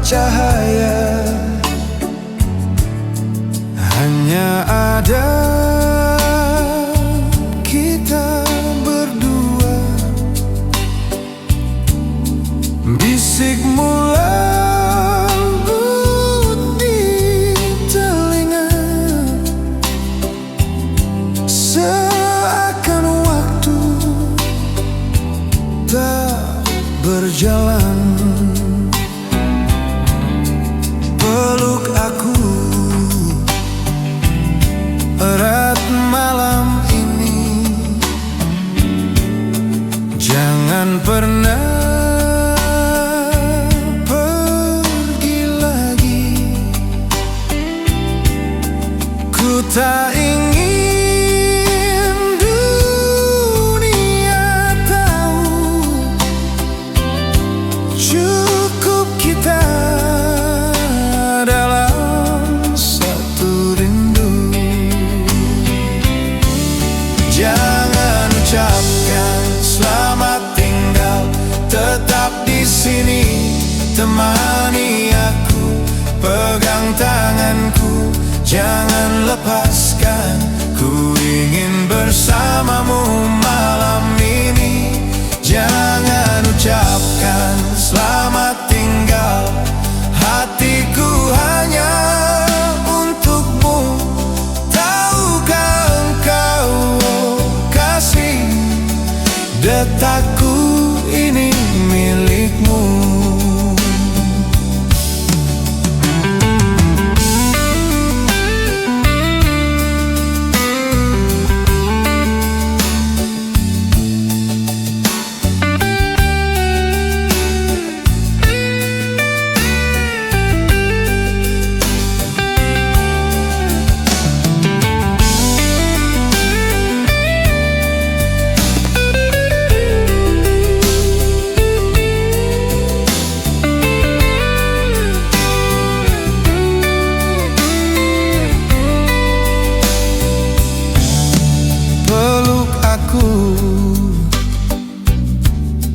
bercahaya. Hanya ada kita berdua. Bisikmu lalu di telinga, seakan waktu tak berjalan. Peluk aku erat malam ini. Jangan pernah pergi lagi. Ku tak ingin dunia tahu. Cukup kita dalam satu rindu. Jangan ucapkan selamat tinggal, tetap di sini temani aku, pegang tanganku, jangan lepaskan. Ku ingin bersamamu malam ini. Jangan ucapkan selamat tinggal, hatiku hanya untukmu. Tahukah engkau, oh kasih, detakku ini milikmu.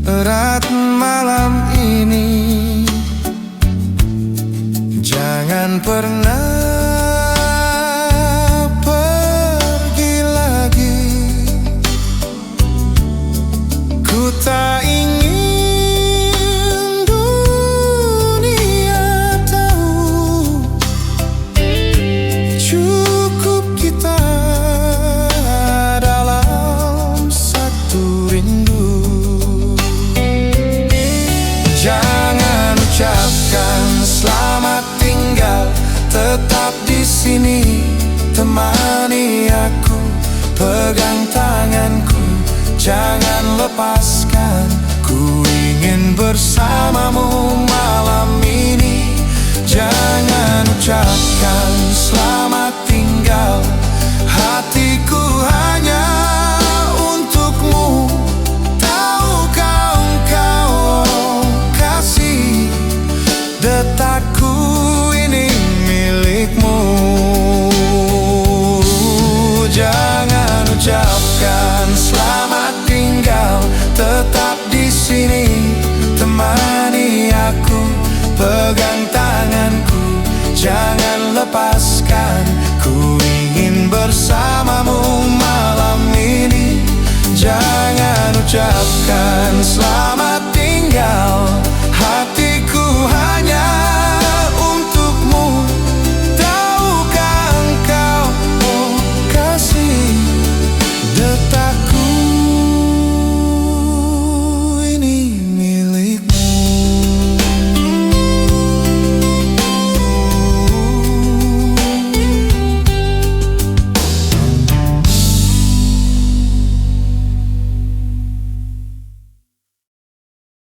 Erat malam ini. Jangan pernah pergi lagi. Ku tak ingin dunia tahu. Cukup kita dalam satu rindu. Jangan ucapkan selamat tinggal, tetap di sini temani aku, pegang tanganku, jangan lepaskan. Ku ingin bersamamu malam ini. Jangan ucapkan selamat tinggal, hatiku hanya untukmu. Tahukah engkau, detakku ini milikmu. Jangan ucapkan selamat tinggal, tetap di sini temani aku, pegang tanganku, jangan lepaskan. Ku ingin bersamamu malam ini. Jangan ucapkan selamat